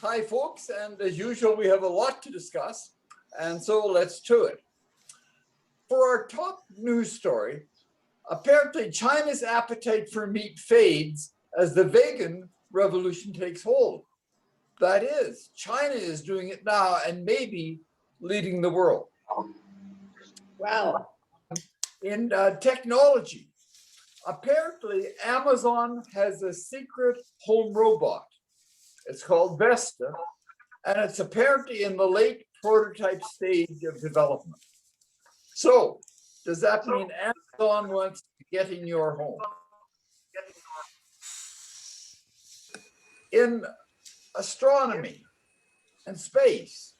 Hi, folks, and as usual, we have a lot to discuss, and so let's do it. For our top news story, apparently China's appetite for meat fades as the vegan revolution takes hold. That is, China is doing it now and maybe leading the world. Wow. In technology, apparently Amazon has a secret home robot. It's called Vesta, and it's apparently in the late prototype stage of development. So, does that mean Amazon wants to get in your home? In astronomy and space,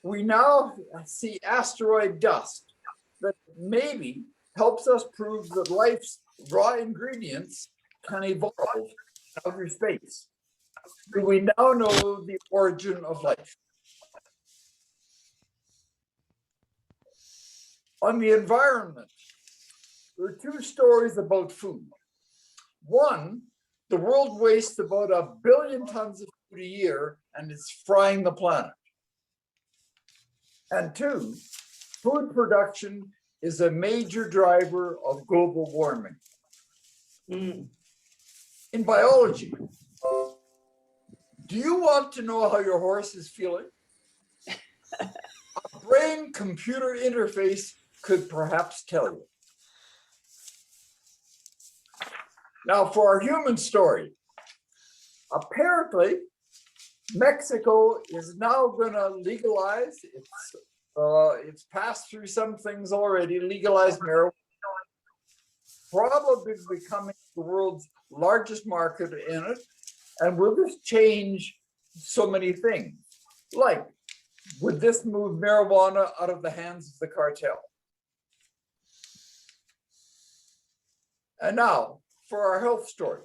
we now see asteroid dust that maybe helps us prove that life's raw ingredients can evolve in outer space. Do we now know the origin of life? On the environment, there are two stories about food. One, the world wastes about 1 billion tons of food a year and it's frying the planet. And two, food production is a major driver of global warming. In biology, do you want to know how your horse is feeling? A brain-computer interface could perhaps tell you. Now, for our human story, apparently, Mexico is now going to legalize. It's passed through some things already. Legalized marijuana, probably becoming the world's largest market in it. And will this change so many things? Like, would this move marijuana out of the hands of the cartel? And now, for our health story.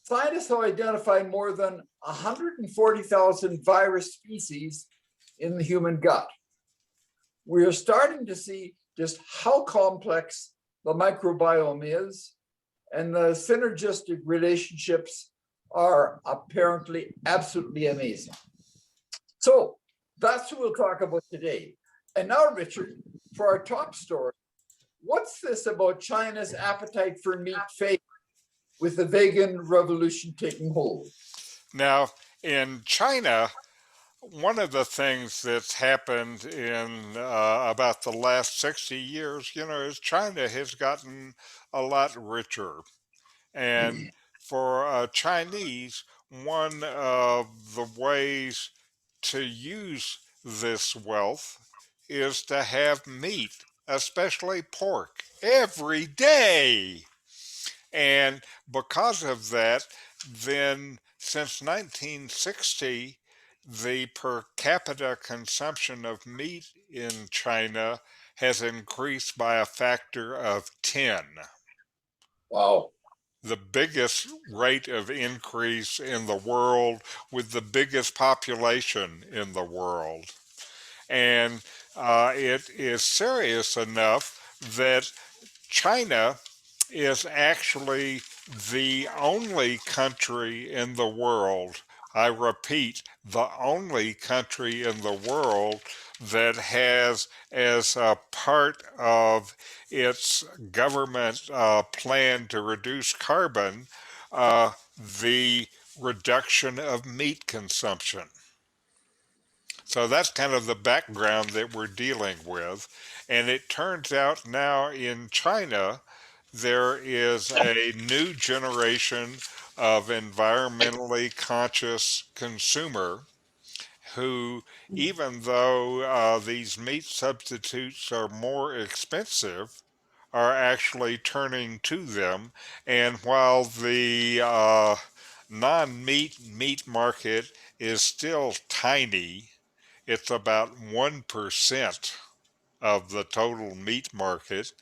Scientists have identified more than 140,000 virus species in the human gut. We are starting to see just how complex the microbiome is, and the synergistic relationships are apparently absolutely amazing. So that's what we'll talk about today. And now, Richard, for our top story, what's this about China's appetite for meat fading with the vegan revolution taking hold? Now, in China, one of the things that's happened in about the last 60 years, is China has gotten a lot richer. And for Chinese, one of the ways to use this wealth is to have meat, especially pork, every day. And because of that, then since 1960, the per capita consumption of meat in China has increased by a factor of 10. Wow. The biggest rate of increase in the world with the biggest population in the world. And it is serious enough that China is actually the only country in the world, I repeat, the only country in the world that has, as a part of its government plan to reduce carbon, the reduction of meat consumption. So that's kind of the background that we're dealing with. And it turns out now in China, there is a new generation of environmentally conscious consumer who, even though these meat substitutes are more expensive, are actually turning to them. And while the non-meat market is still tiny, it's about 1% of the total meat market.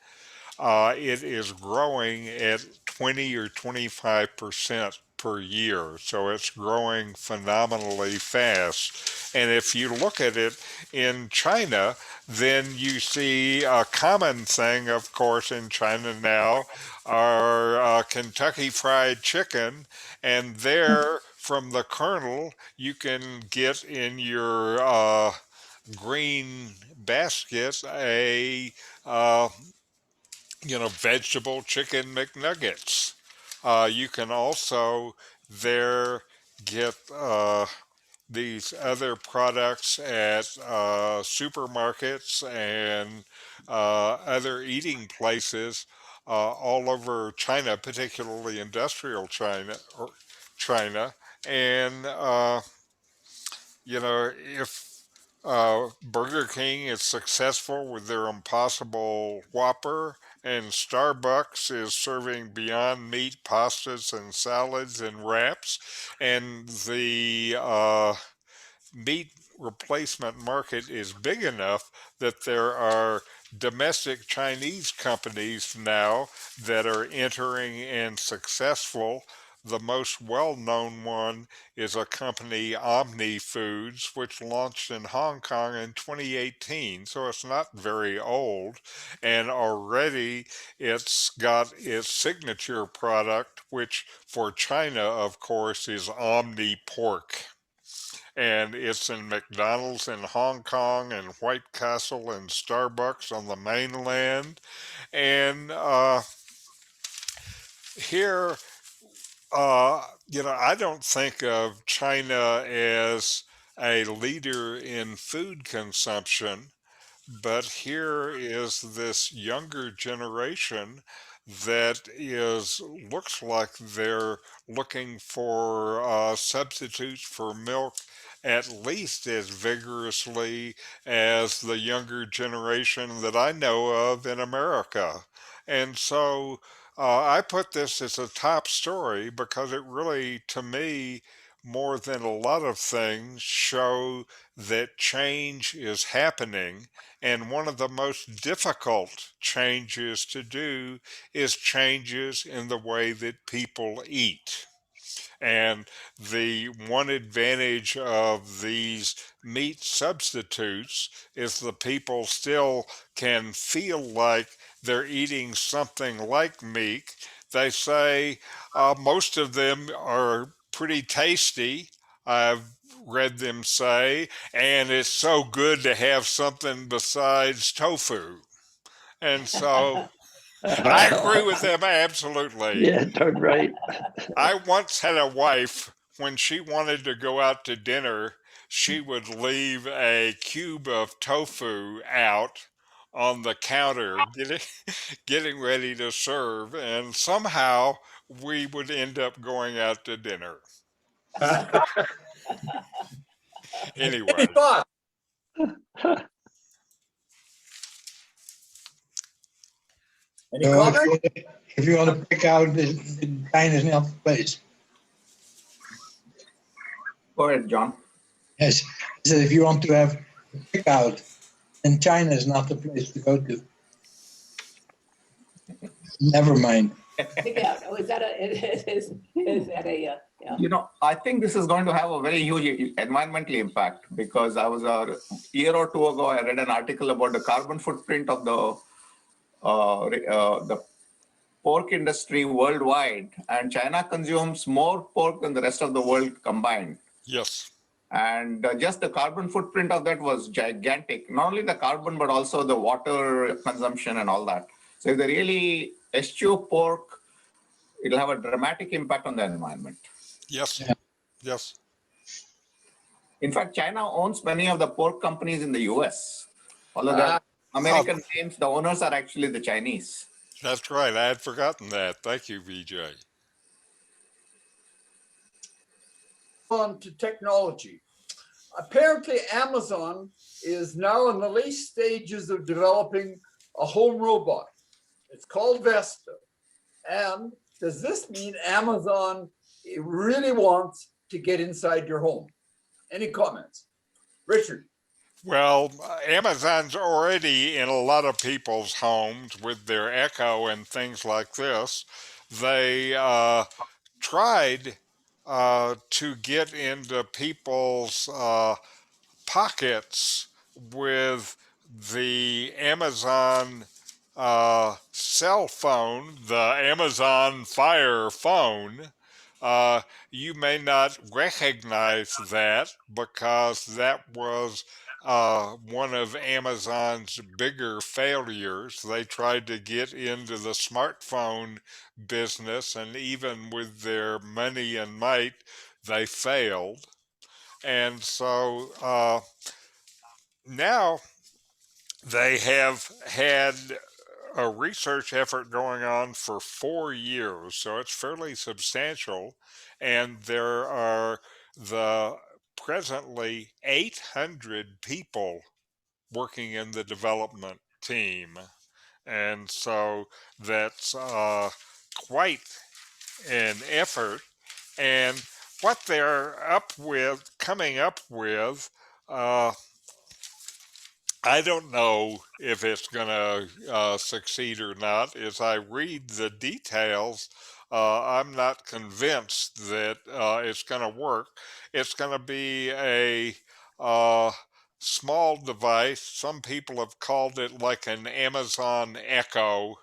It is growing at 20 or 25% per year. So it's growing phenomenally fast. And if you look at it in China, then you see a common thing, of course, in China now are Kentucky Fried Chicken, and their from the kernel, you can get in your green basket a uh, vegetable chicken McNuggets. You can also there get these other products at supermarkets and other eating places all over China, particularly industrial China. And if Burger King is successful with their Impossible Whopper, and Starbucks is serving Beyond Meat pastas and salads and wraps, and the meat replacement market is big enough that there are domestic Chinese companies now that are entering and successful. The most well known one is a company, Omni Foods, which launched in Hong Kong in 2018. So it's not very old. And already it's got its signature product, which for China, of course, is Omni Pork, and it's in McDonald's in Hong Kong and White Castle and Starbucks on the mainland. And here, I don't think of China as a leader in food consumption, but here is this younger generation that is looks like they're looking for substitutes for milk at least as vigorously as the younger generation that I know of in America. And so I put this as a top story because it really, to me, more than a lot of things, show that change is happening, and one of the most difficult changes to do is changes in the way that people eat. And the one advantage of these meat substitutes is the people still can feel like they're eating something like meat. They say most of them are pretty tasty. I've read them say, and it's so good to have something besides tofu. And so I agree with them absolutely. Yeah, darn right. I once had a wife, when she wanted to go out to dinner, she would leave a cube of tofu out on the counter, getting ready to serve, and somehow we would end up going out to dinner. Anyway, Any thoughts? Any So comments? if you want to pick out China's not the place. Go ahead, John. Yes. So if you want to have a pick out, then China is not the place to go to. Never mind. Pick out. Oh, is that a, yeah. I think this is going to have a very huge environmental impact, because I was a year or two ago, I read an article about the carbon footprint of the pork industry worldwide, and China consumes more pork than the rest of the world combined. yes. And just the carbon footprint of that was gigantic. Not only the carbon, but also the water consumption and all that. So if they really eschew pork, it'll have a dramatic impact on the environment. Yes. Yeah. Yes. In fact, China owns many of the pork companies in the US. Although the American names, the owners are actually the Chinese. That's right. I had forgotten that. Thank you, VJ. On to technology. Apparently, Amazon is now in the late stages of developing a home robot. It's called Vesta. And does this mean Amazon really wants to get inside your home? Any comments? Richard. Well, Amazon's already in a lot of people's homes with their Echo and things like this. They tried to get into people's pockets with the Amazon cell phone, the Amazon Fire phone, You may not recognize that because that was one of Amazon's bigger failures. They tried to get into the smartphone business, and even with their money and might, they failed. And so now they have had a research effort going on for 4 years, so it's fairly substantial. And there are the presently 800 people working in the development team. And so that's quite an effort. And what they're coming up with, uh, I don't know if it's going to succeed or not. As I read the details, I'm not convinced that it's going to work. It's going to be a uh, small device. Some people have called it like an Amazon Echo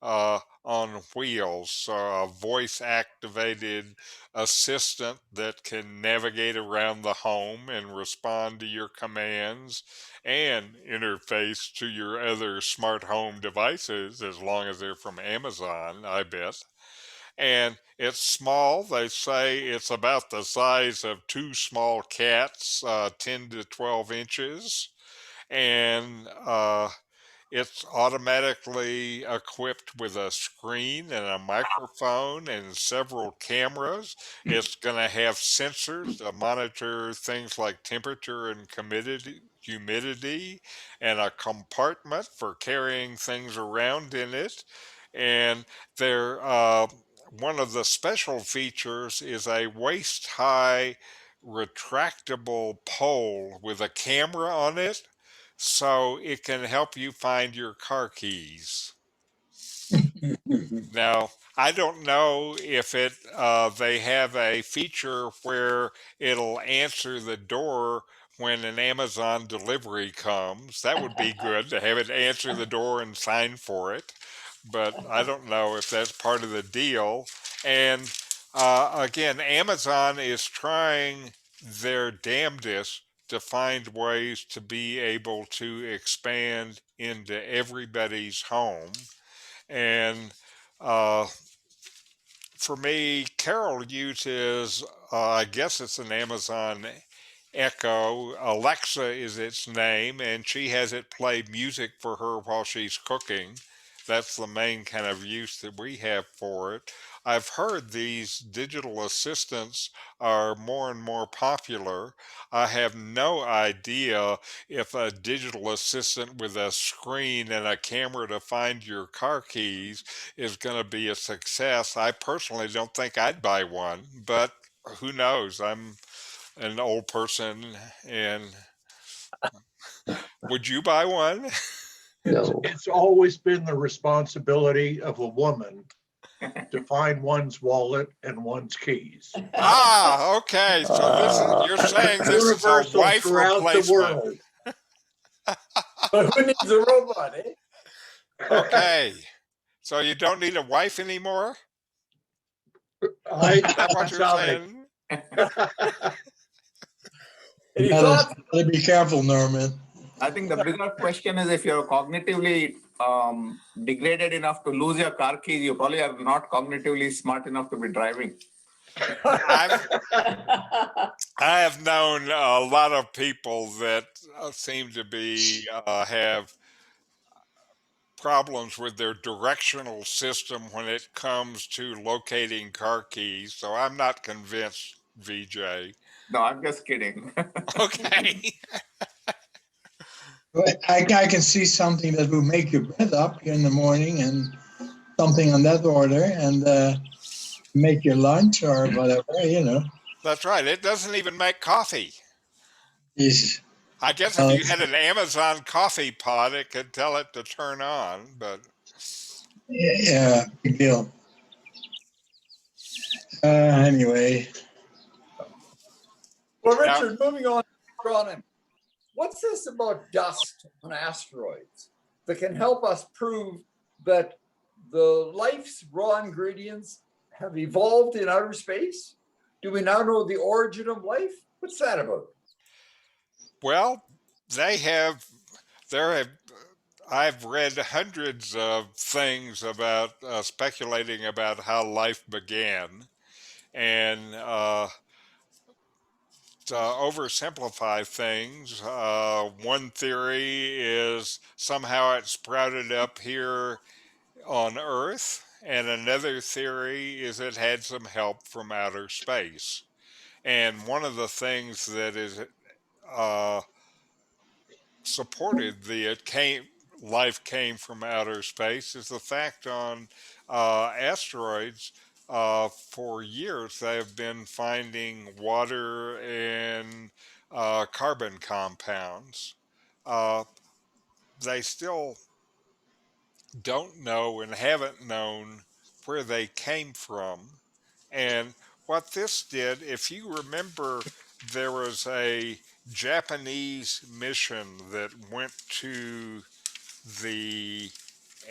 on wheels, so a voice activated assistant that can navigate around the home and respond to your commands and interface to your other smart home devices as long as they're from Amazon, I bet. And it's small. They say it's about the size of two small cats, 10 to 12 inches. And it's automatically equipped with a screen and a microphone and several cameras. It's going to have sensors to monitor things like temperature and humidity, and a compartment for carrying things around in it. And there, one of the special features is a waist high retractable pole with a camera on it so it can help you find your car keys. Now, I don't know if they have a feature where it'll answer the door when an Amazon delivery comes. That would be good to have it answer the door and sign for it. But I don't know if that's part of the deal. And again, Amazon is trying their damnedest to find ways to be able to expand into everybody's home. And uh, for me, Carol uses, I guess it's an Amazon Echo. Alexa is its name, and she has it play music for her while she's cooking. That's the main kind of use that we have for it. I've heard these digital assistants are more and more popular. I have no idea if a digital assistant with a screen and a camera to find your car keys is going to be a success. I personally don't think I'd buy one, but who knows? I'm an old person, and would you buy one? No. It's always been the responsibility of a woman to find one's wallet and one's keys. Ah, okay. So you're saying this is a Universal wife throughout the replacement. world. But who needs a robot, eh? Okay. So you don't need a wife anymore? I, Is that what you're saying? Any You thoughts? gotta be careful, Norman. I think the bigger question is if you're cognitively degraded enough to lose your car keys, you probably are not cognitively smart enough to be driving. I have known a lot of people that seem to be have problems with their directional system when it comes to locating car keys. So I'm not convinced, VJ. No, I'm just kidding. Okay. But I can see something that will make your bed up in the morning and something on that order, and make your lunch or whatever. That's right. It doesn't even make coffee. Is I guess if you had an Amazon coffee pot, it could tell it to turn on, but yeah, big deal. Anyway, Well, Yeah. Richard, moving on, what's this about dust on asteroids that can help us prove that the life's raw ingredients have evolved in outer space? Do we now know the origin of life? What's that about? Well, they have, there have, I've read hundreds of things about speculating about how life began. And to oversimplify things, one theory is somehow it sprouted up here on Earth, and another theory is it had some help from outer space. And one of the things that is uh, supported the it came life came from outer space is the fact on asteroids. For years, they have been finding water and carbon compounds. Uh, they still don't know and haven't known where they came from. And what this did, if you remember, there was a Japanese mission that went to the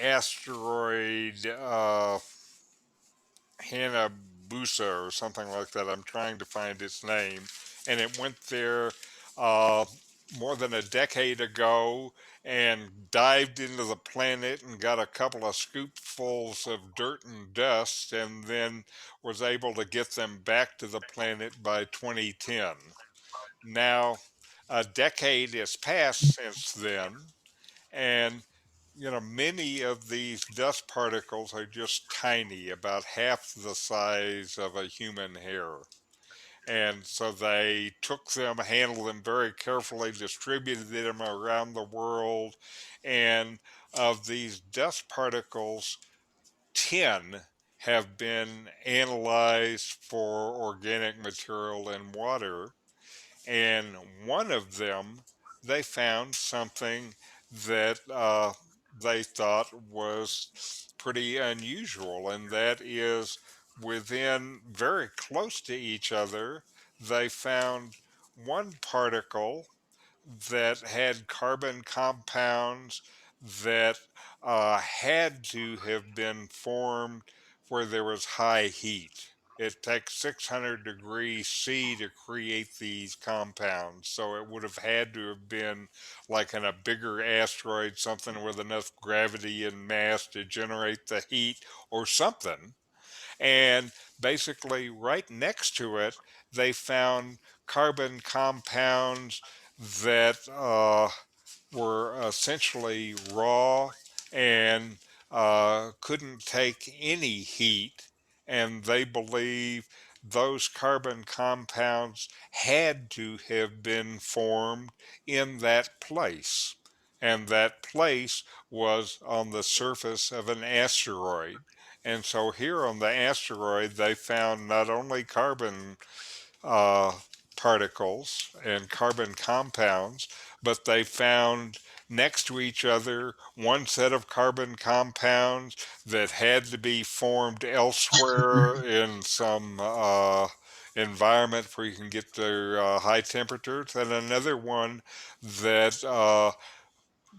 asteroid Hanabusa or something like that. I'm trying to find its name. And it went there uh, more than a decade ago and dived into the planet and got a couple of scoopfuls of dirt and dust and then was able to get them back to the planet by 2010. Now, a decade has passed since then, and many of these dust particles are just tiny, about half the size of a human hair. And so they took them, handled them very carefully, distributed them around the world. And of these dust particles, 10 have been analyzed for organic material in water. And one of them, they found something that they thought was pretty unusual, and that is within very close to each other, they found one particle that had carbon compounds that had to have been formed where there was high heat. It takes 600 degrees C to create these compounds, so it would have had to have been like in a bigger asteroid, something with enough gravity and mass to generate the heat or something. And basically, right next to it, they found carbon compounds that were essentially raw and couldn't take any heat. And they believe those carbon compounds had to have been formed in that place. And that place was on the surface of an asteroid. And so here on the asteroid, they found not only carbon uh, particles and carbon compounds, but they found next to each other one set of carbon compounds that had to be formed elsewhere in some environment where you can get their high temperatures, and another one that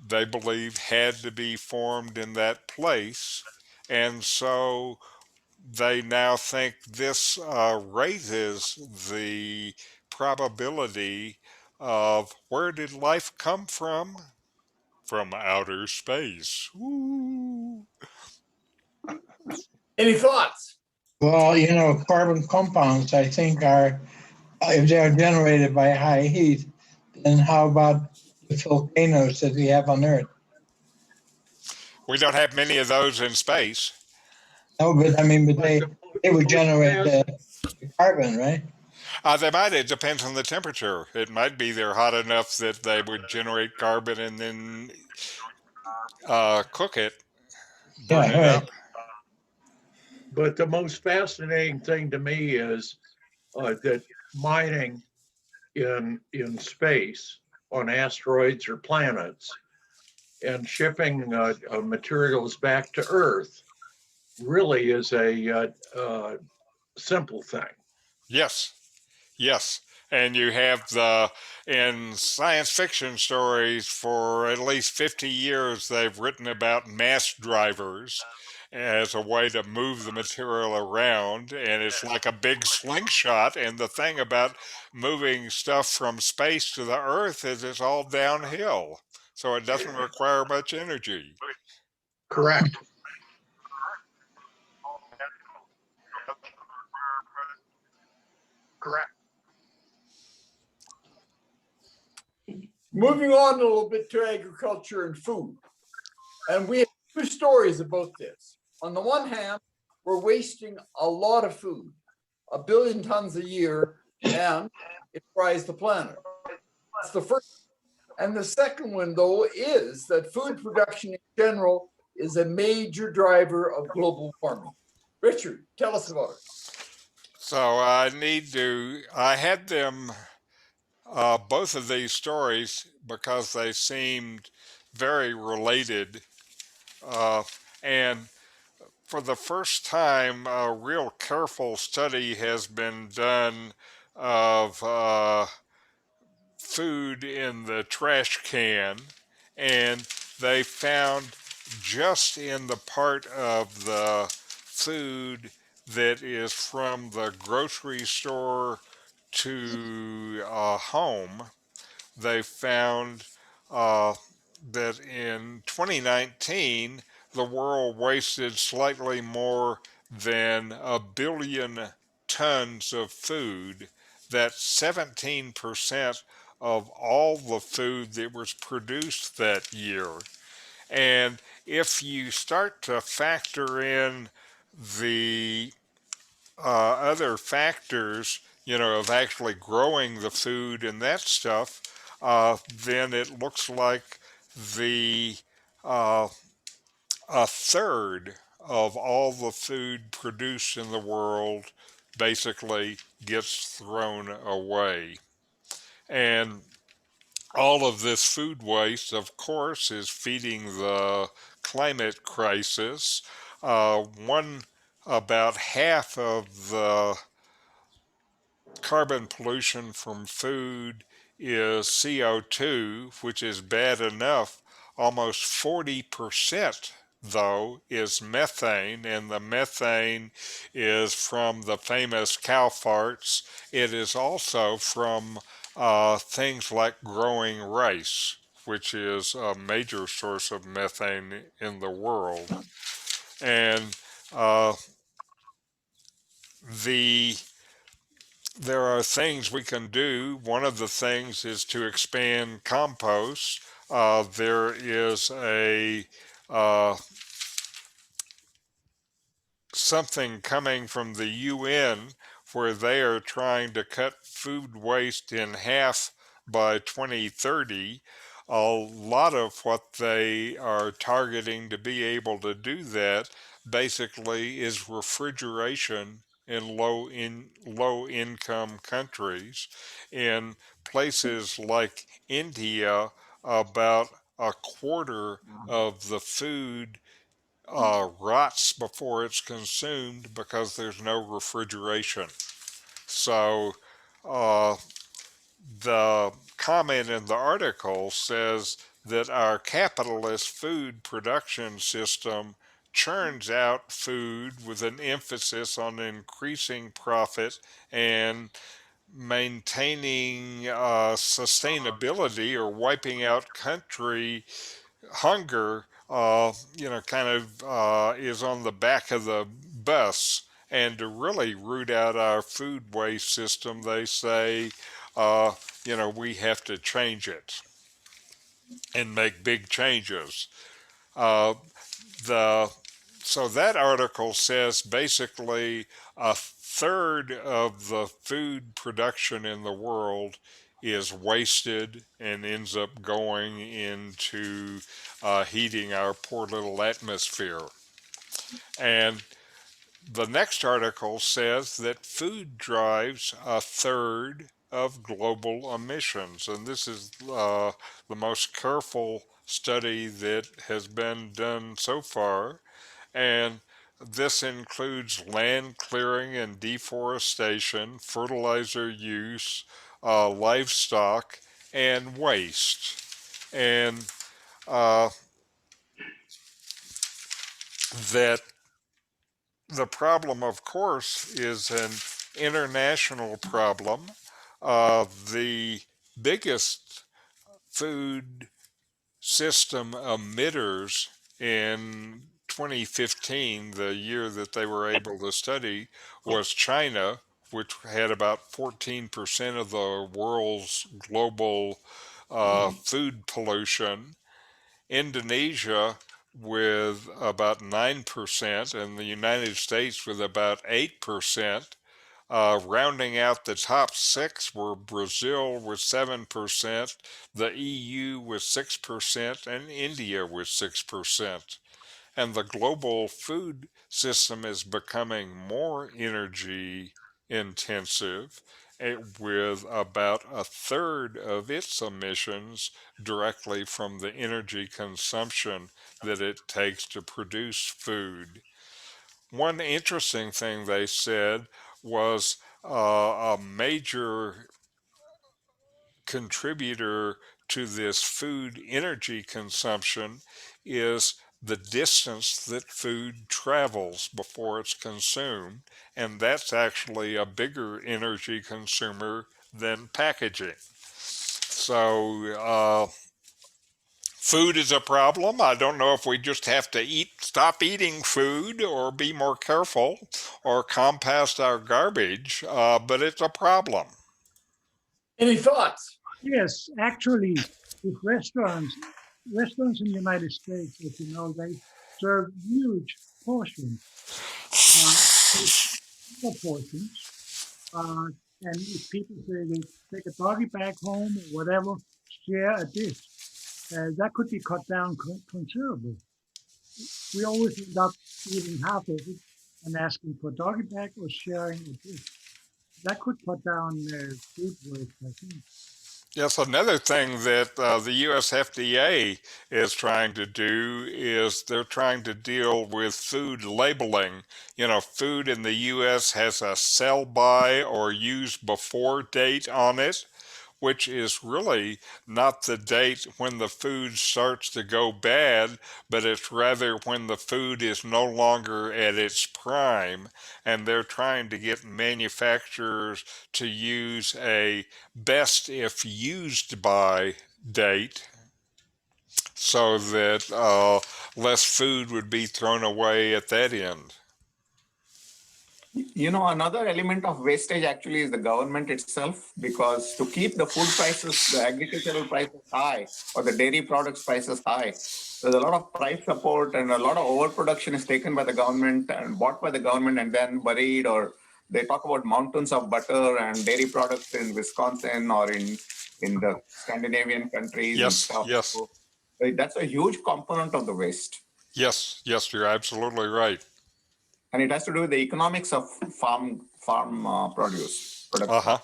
they believe had to be formed in that place. And so they now think this raises the probability of where did life come from? From outer space. Ooh. Any thoughts? Well, carbon compounds, I think, are, if they're generated by high heat, then how about the volcanoes that we have on Earth? We don't have many of those in space. No, but I mean, but But they would most generate fast- the carbon, right? They might. It depends on the temperature. It might be they're hot enough that they would generate carbon and then cook it, burn Yeah, it right. up. but the most fascinating thing to me is that mining in space on asteroids or planets and shipping materials back to Earth really is a simple thing. Yes, yes. And you have in science fiction stories for at least 50 years, they've written about mass drivers. as a way to move the material around, and it's like a big slingshot. And the thing about moving stuff from space to the Earth is it's all downhill, so it doesn't require much energy. Correct. Correct. Moving on a little bit to agriculture and food. And we have two stories about this. On the one hand, we're wasting a lot of food, 1 billion tons a year, and it fries the planet. That's the first. And the second one, though, is that food production in general is a major driver of global warming. Richard, tell us about it. So I had them, both of these stories, because they seemed very related. And for the first time, a real careful study has been done of food in the trash can, and they found just in the part of the food that is from the grocery store to home, they found uh, that in 2019, the world wasted slightly more than 1 billion tons of food. That's 17% of all the food that was produced that year. And if you start to factor in the other factors, of actually growing the food and that stuff, then it looks like the uh, a third of all the food produced in the world basically gets thrown away. And all of this food waste, of course, is feeding the climate crisis. One About half of the carbon pollution from food is CO2, which is bad enough. Almost 40%, though, is methane, and the methane is from the famous cow farts. It is also from things like growing rice, which is a major source of methane in the world. And uh, the there are things we can do. One of the things is to expand compost. There is a something coming from the UN where they are trying to cut food waste in half by 2030. A lot of what they are targeting to be able to do that basically is refrigeration in low income countries. In places like India, about a quarter of the food rots before it's consumed because there's no refrigeration. So uh, the comment in the article says that our capitalist food production system churns out food with an emphasis on increasing profit and maintaining sustainability or wiping out country hunger, kind of is on the back of the bus. And to really root out our food waste system, they say, we have to change it and make big changes. Uh, the So that article says basically a third of the food production in the world is wasted and ends up going into heating our poor little atmosphere. And the next article says that food drives a third of global emissions. And this is the most careful study that has been done so far. And this includes land clearing and deforestation, fertilizer use, livestock, and waste. And that the problem, of course, is an international problem. The biggest food system emitters in 2015, the year that they were able to study, was China, which had about 14% of the world's global food pollution. Indonesia with about 9%, and the United States with about 8%. Rounding out the top six were Brazil with 7%, the EU with 6%, and India with 6%. And the global food system is becoming more energy intensive, with about a third of its emissions directly from the energy consumption that it takes to produce food. One interesting thing they said was a major contributor to this food energy consumption is the distance that food travels before it's consumed, and that's actually a bigger energy consumer than packaging. So, food is a problem. I don't know if we just have to stop eating food, or be more careful, or compost our garbage, but it's a problem. Any thoughts? Yes, actually, with restaurants in the United States, as you know, they serve huge portions, small portions. And if people say they take a doggy bag home or whatever, share a dish, that could be cut down considerably. We always end up eating half of it and asking for a doggy bag or sharing a dish. That could cut down food waste, I think. Yes, another thing that the US FDA is trying to do is they're trying to deal with food labeling. You know, food in the US has a sell by or use before date on it, which is really not the date when the food starts to go bad, but it's rather when the food is no longer at its prime. And they're trying to get manufacturers to use a best if used by date so that less food would be thrown away at that end. You know, another element of wastage actually is the government itself, because to keep the food prices, the agricultural prices high, or the dairy products prices high, there's a lot of price support and a lot of overproduction is taken by the government and bought by the government and then buried, or they talk about mountains of butter and dairy products in Wisconsin or in the Scandinavian countries and Yes, stuff. yes, So that's a huge component of the waste. yes, yes, you're absolutely right. And it has to do with the economics of farm produce production. Uh-huh.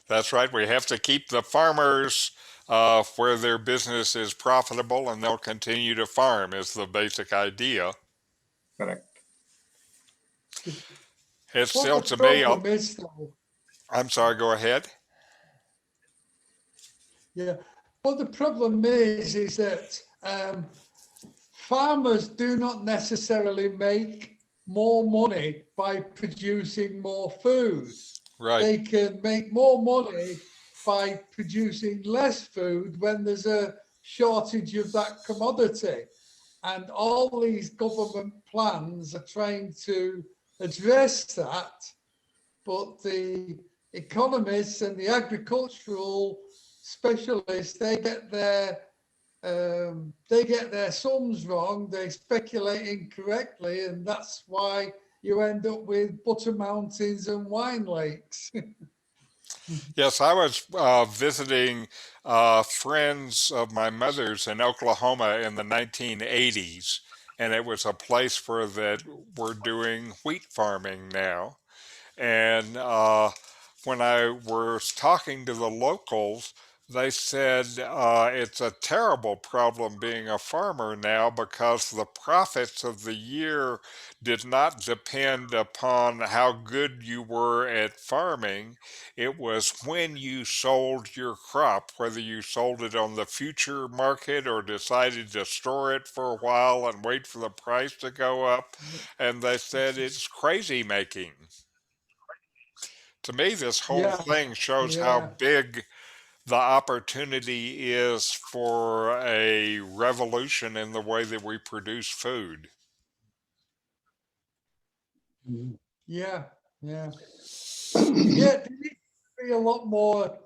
That's right. We have to keep the farmers where their business is profitable, and they'll continue to farm is the basic idea. Correct. It's What still the to me, problem is, though, I'm sorry, go ahead. yeah, what the problem is that farmers do not necessarily make more money by producing more food. Right. They can make more money by producing less food when there's a shortage of that commodity. And all these government plans are trying to address that, but the economists and the agricultural specialists, they get their sums wrong. They speculate incorrectly, and that's why you end up with butter mountains and wine lakes. Yes, I was visiting friends of my mother's in Oklahoma in the 1980s, and it was a place where that we're doing wheat farming now. And when I was talking to the locals, They said it's a terrible problem being a farmer now because the profits of the year did not depend upon how good you were at farming. It was when you sold your crop, whether you sold it on the future market or decided to store it for a while and wait for the price to go up. And they said it's crazy making. To me, this whole Yeah, thing shows how yeah, big the opportunity is for a revolution in the way that we produce food. yeah, yeah. Yeah, there needs to be a lot more,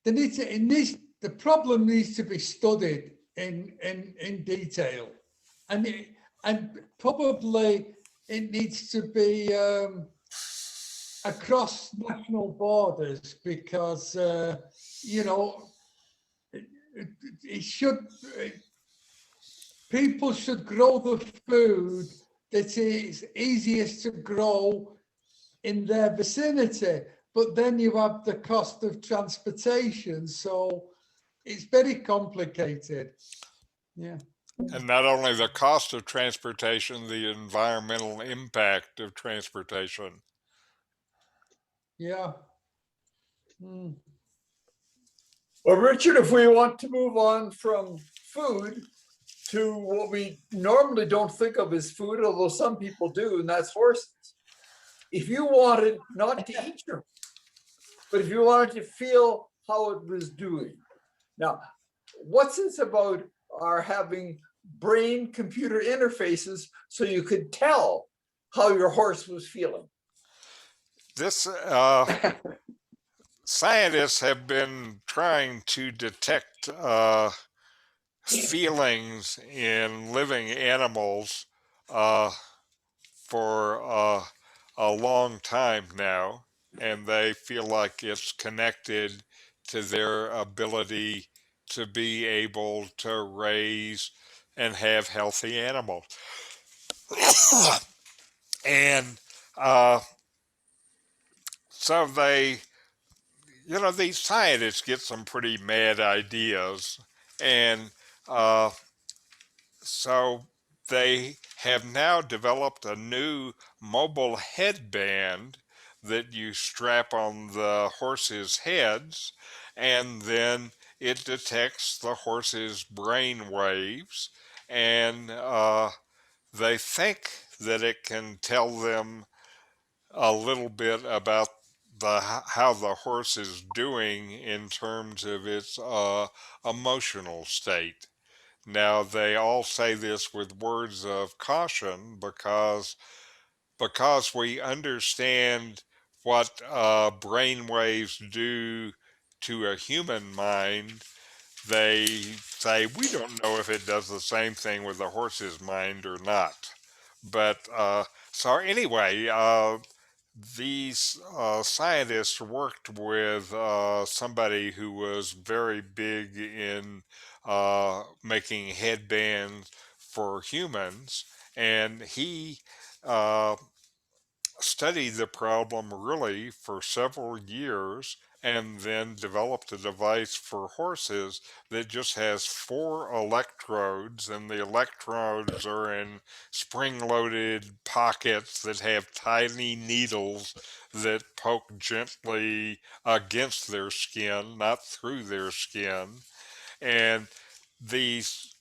there needs to, in this, the problem needs to be studied in detail. And and probably it needs to be across national borders because, you know, it, it should, people should grow the food that is easiest to grow in their vicinity. But then you have the cost of transportation. So it's very complicated. Yeah. And not only the cost of transportation, the environmental impact of transportation. Yeah. Mm. Well, Richard, if we want to move on from food to what we normally don't think of as food, although some people do, and that's horses. If you wanted not to eat your, but if you wanted to feel how it was doing. Now, what's this about our having brain computer interfaces so you could tell how your horse was feeling? This scientists have been trying to detect feelings in living animals uh, for a long time now, and they feel like it's connected to their ability to be able to raise and have healthy animals. And uh, so they, these scientists get some pretty mad ideas, and uh, so they have now developed a new mobile headband that you strap on the horses' heads, and then it detects the horse's brain waves, and they think that it can tell them a little bit about how the horse is doing in terms of its emotional state. Now, they all say this with words of caution because we understand what brain waves do to a human mind. They say we don't know if it does the same thing with the horse's mind or not. But so anyway, these scientists worked with somebody who was very big in making headbands for humans, and he uh, studied the problem really for several years and then developed a device for horses that just has 4 electrodes, and the electrodes are in spring-loaded pockets that have tiny needles that poke gently against their skin, not through their skin. And these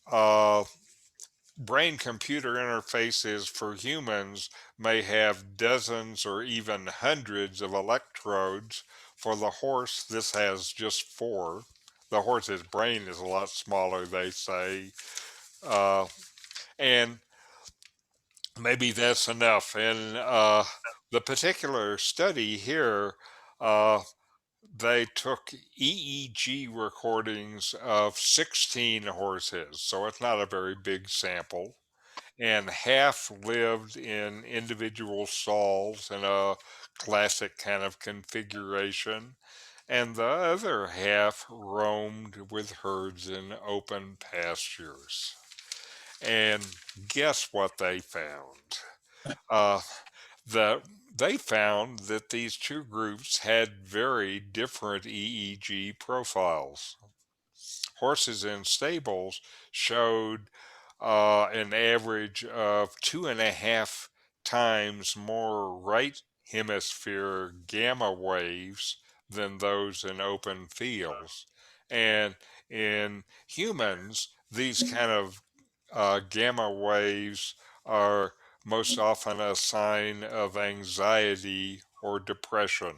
brain computer interfaces for humans may have dozens or even hundreds of electrodes. For the horse, this has just 4. The horse's brain is a lot smaller, they say. Uh, and maybe that's enough. And the particular study here, uh, they took EEG recordings of 16 horses, so it's not a very big sample, and half lived in individual stalls in a classic kind of configuration, and the other half roamed with herds in open pastures. And guess what they found? Uh, the they found that these two groups had very different EEG profiles. Horses in stables showed an average of 2.5 times more right hemisphere gamma waves than those in open fields. And in humans, these kind of gamma waves are most often a sign of anxiety or depression.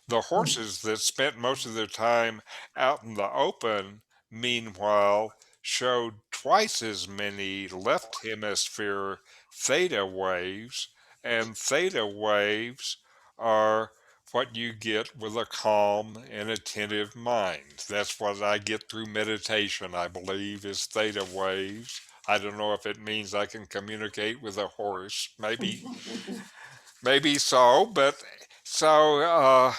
The horses that spent most of their time out in the open, meanwhile, showed twice as many left hemisphere theta waves, and theta waves are what you get with a calm and attentive mind. That's what I get through meditation, I believe, is theta waves. I don't know if it means I can communicate with a horse. Maybe so, but so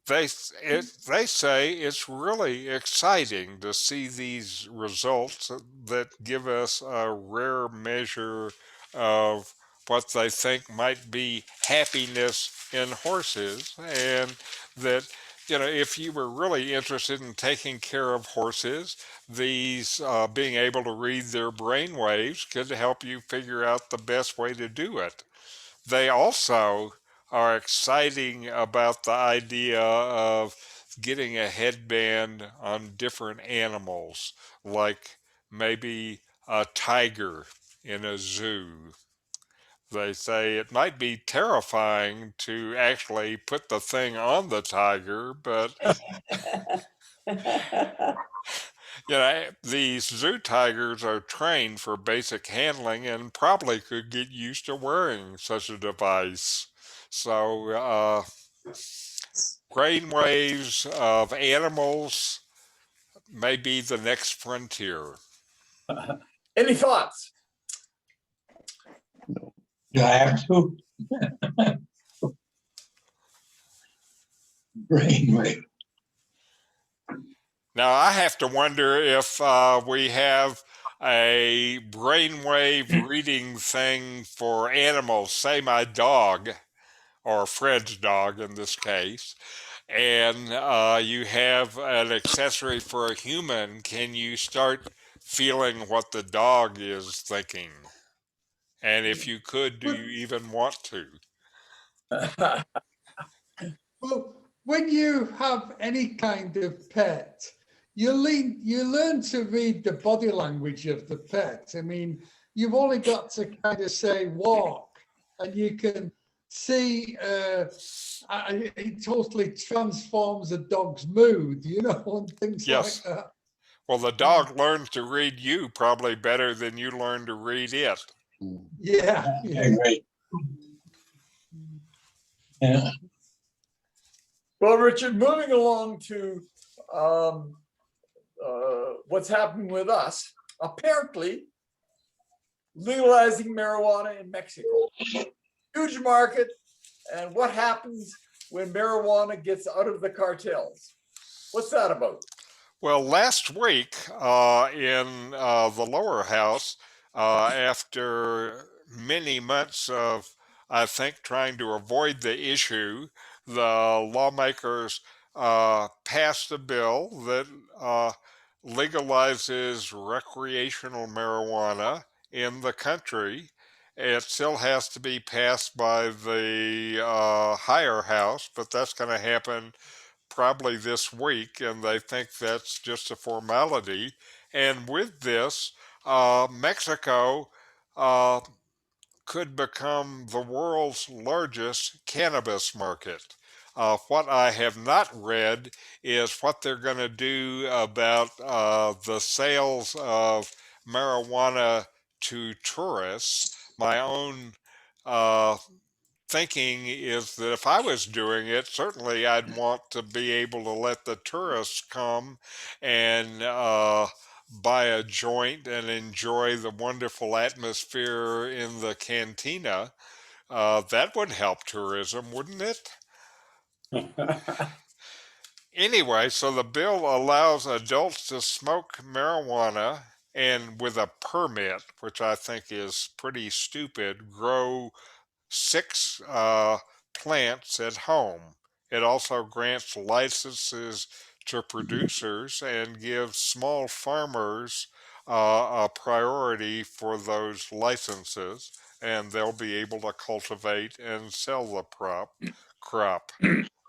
they say it's really exciting to see these results that give us a rare measure of what they think might be happiness in horses, and that if you were really interested in taking care of horses, these being able to read their brain waves could help you figure out the best way to do it. They also are exciting about the idea of getting a headband on different animals, like maybe a tiger in a zoo. They say it might be terrifying to actually put the thing on the tiger, but these zoo tigers are trained for basic handling and probably could get used to wearing such a device. So, brain waves of animals may be the next frontier. Any thoughts? Do I have to? Brainwave. Now, I have to wonder if we have a brainwave reading thing for animals, say my dog, or Fred's dog in this case, and you have an accessory for a human. Can you start feeling what the dog is thinking? And if you could, do you even want to? Well, when you have any kind of pet, you learn to read the body language of the pet. I mean, you've only got to kind of say walk, and you can see it totally transforms a dog's mood, and things Yes. like that. Well, the dog learns to read you probably better than you learn to read it. Yeah, I yeah. agree. Yeah. Well, Richard, moving along to what's happening with us, apparently legalizing marijuana in Mexico. Huge market, and what happens when marijuana gets out of the cartels? What's that about? Well, last week in the lower house, after many months of, I think, trying to avoid the issue, the lawmakers passed a bill that legalizes recreational marijuana in the country. It still has to be passed by the higher house, but that's going to happen probably this week, and they think that's just a formality. And with this, Mexico uh, could become the world's largest cannabis market. What I have not read is what they're going to do about the sales of marijuana to tourists. My own uh, thinking is that if I was doing it, certainly I'd want to be able to let the tourists come and buy a joint and enjoy the wonderful atmosphere in the cantina. That would help tourism, wouldn't it? Anyway, so the bill allows adults to smoke marijuana and with a permit, which I think is pretty stupid, grow 6 plants at home. It also grants licenses to producers and gives small farmers a priority for those licenses, and they'll be able to cultivate and sell the crop.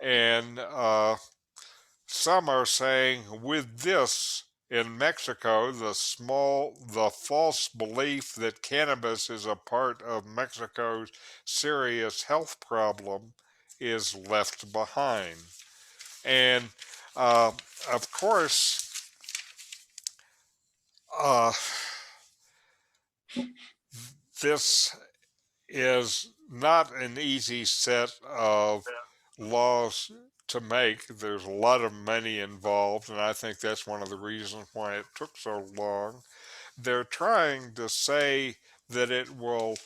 And some are saying with this in Mexico, the false belief that cannabis is a part of Mexico's serious health problem is left behind. And uh, of course, uh, this is not an easy set of laws to make. There's a lot of money involved, and I think that's one of the reasons why it took so long. They're trying to say that it will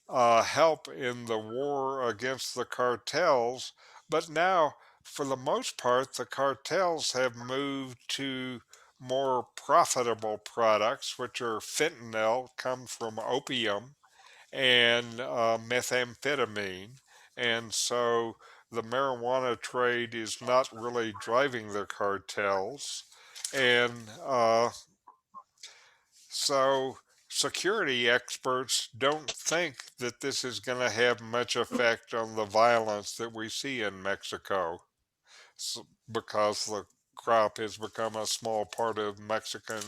help in the war against the cartels, but now, for the most part, the cartels have moved to more profitable products, which are fentanyl, come from opium, and methamphetamine. And so the marijuana trade is not really driving the cartels. And so security experts don't think that this is going to have much effect on the violence that we see in Mexico because the crop has become a small part of Mexican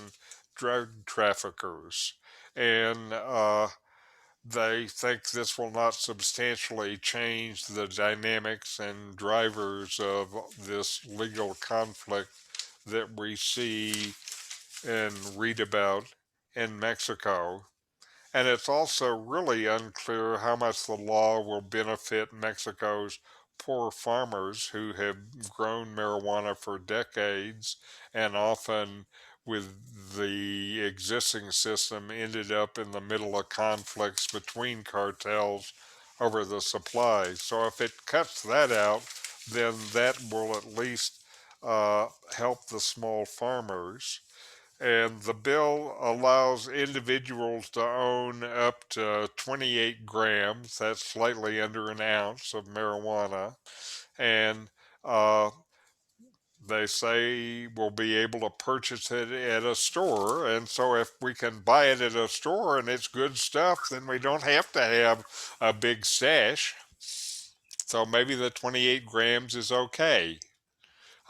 drug traffickers. And they think this will not substantially change the dynamics and drivers of this legal conflict that we see and read about in Mexico. And it's also really unclear how much the law will benefit Mexico's poor farmers who have grown marijuana for decades and often with the existing system ended up in the middle of conflicts between cartels over the supply. So if it cuts that out, then that will at least help the small farmers. And the bill allows individuals to own up to 28 grams, that's slightly under an ounce of marijuana. And they say we'll be able to purchase it at a store. And so if we can buy it at a store and it's good stuff, then we don't have to have a big stash. So maybe the 28 grams is okay.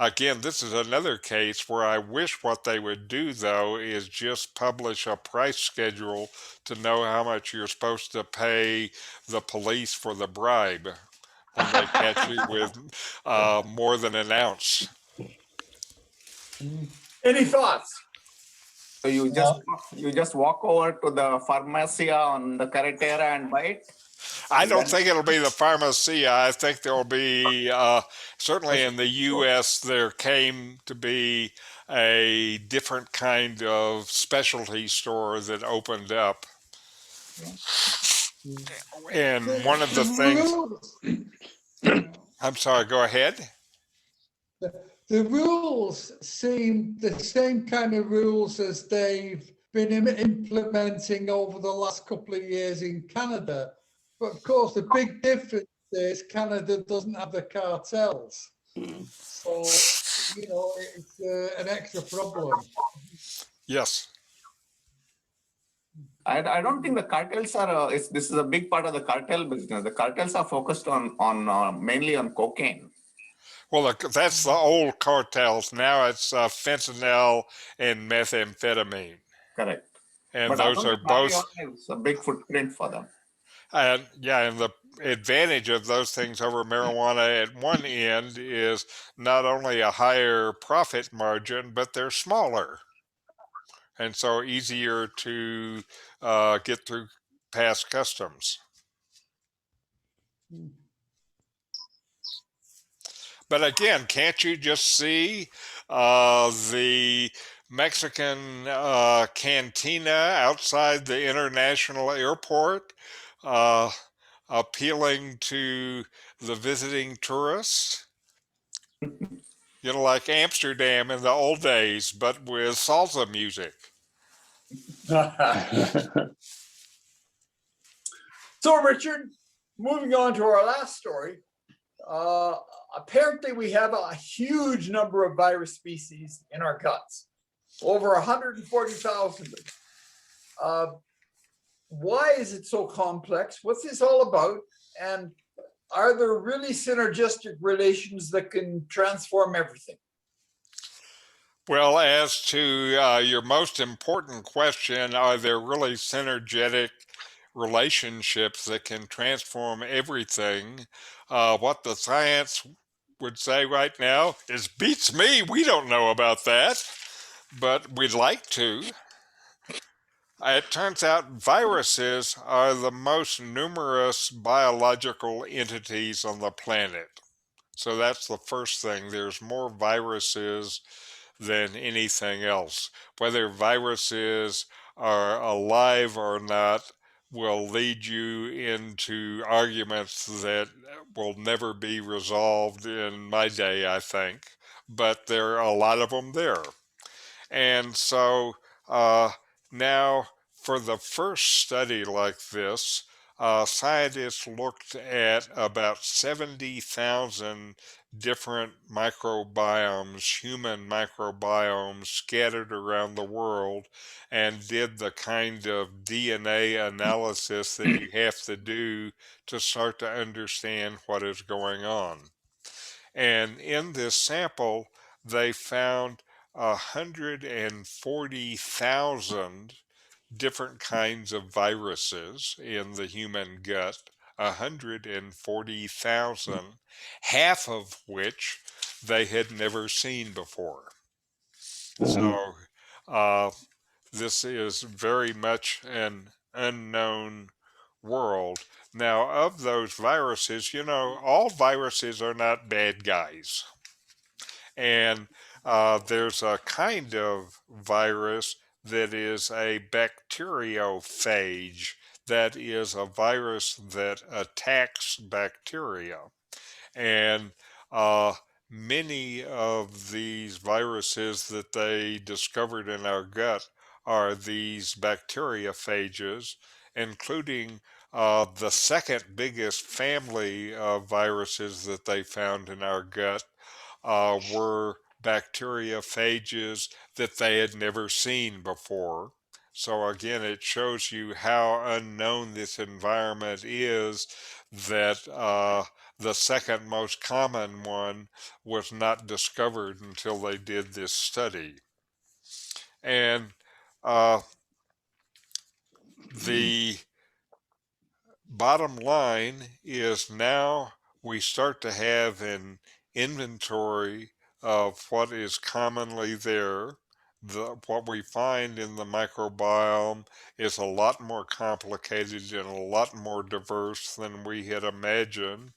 Again, this is another case where I wish what they would do, though, is just publish a price schedule to know how much you're supposed to pay the police for the bribe when they catch you with more than an ounce. Any thoughts? So you just walk over to the pharmacia on the carretera and buy it? I don't think it'll be the pharmacia. I think there'll be, certainly in the U.S., there came to be a different kind of specialty store that opened up. And one of the things, I'm sorry, go ahead. The rules seem the same kind of rules as they've been implementing over the last couple of years in Canada. But of course, the big difference is Canada doesn't have the cartels. So, it's an extra problem. Yes. I don't think the cartels are, this is a big part of the cartel business. The cartels are focused on mainly on cocaine. Well, that's the old cartels. Now it's fentanyl and methamphetamine. Correct. And but those are both. It's a big footprint for them. And the advantage of those things over marijuana at one end is not only a higher profit margin, but they're smaller. And so easier to get through past customs. But again, can't you just see the Mexican cantina outside the international airport appealing to the visiting tourists? Like Amsterdam in the old days, but with salsa music. So, Richard, moving on to our last story. Apparently, we have a huge number of virus species in our guts, over 140,000. Why is it so complex? What's this all about? And are there really synergistic relations that can transform everything? Well, as to your most important question, are there really synergetic relationships that can transform everything? What the science would say right now is beats me. We don't know about that, but we'd like to. It turns out viruses are the most numerous biological entities on the planet. So that's the first thing. There's more viruses than anything else. Whether viruses are alive or not will lead you into arguments that will never be resolved in my day, I think. But there are a lot of them there. And so now, for the first study like this, scientists looked at about 70,000 different microbiomes, human microbiomes scattered around the world, and did the kind of DNA analysis that you have to do to start to understand what is going on. And in this sample, they found 140,000 different kinds of viruses in the human gut, 140,000, half of which they had never seen before. So this is very much an unknown world. Now, of those viruses, you know, all viruses are not bad guys. And there's a kind of virus that is a bacteriophage, that is a virus that attacks bacteria. And many of these viruses that they discovered in our gut are these bacteriophages, including the second biggest family of viruses that they found in our gut were bacteriophages that they had never seen before. So again, it shows you how unknown this environment is, that the second most common one was not discovered until they did this study. And the bottom line is now we start to have an inventory of what is commonly there. What we find in the microbiome is a lot more complicated and a lot more diverse than we had imagined.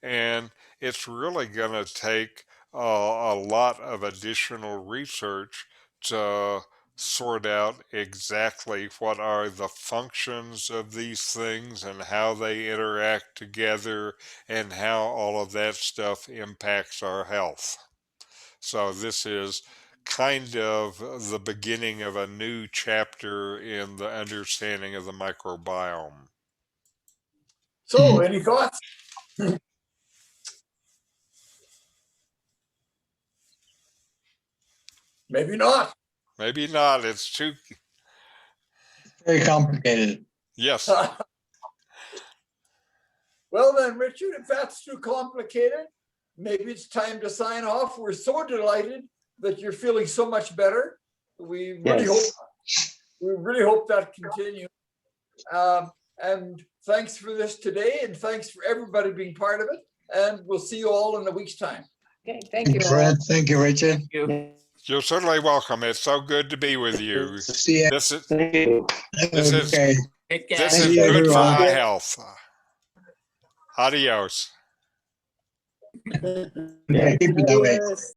And it's really going to take a lot of additional research to sort out exactly what are the functions of these things and how they interact together and how all of that stuff impacts our health. So this is kind of the beginning of a new chapter in the understanding of the microbiome. So, any thoughts? Maybe not. Maybe not. It's too, Very complicated. yes. Well then, Richard, if that's too complicated, maybe it's time to sign off. We're so delighted that you're feeling so much better. We really hope that continues. And thanks for this today, and thanks for everybody being part of it. And we'll see you all in a week's time. Okay, thank you all. Fred. Thank you, Richard. Thank you. You're certainly welcome. It's so good to be with you. See you. This is Thank you. This is- Okay. Take care. this Thank is you, good for everyone. my health. Adios. Yeah, keep it that way.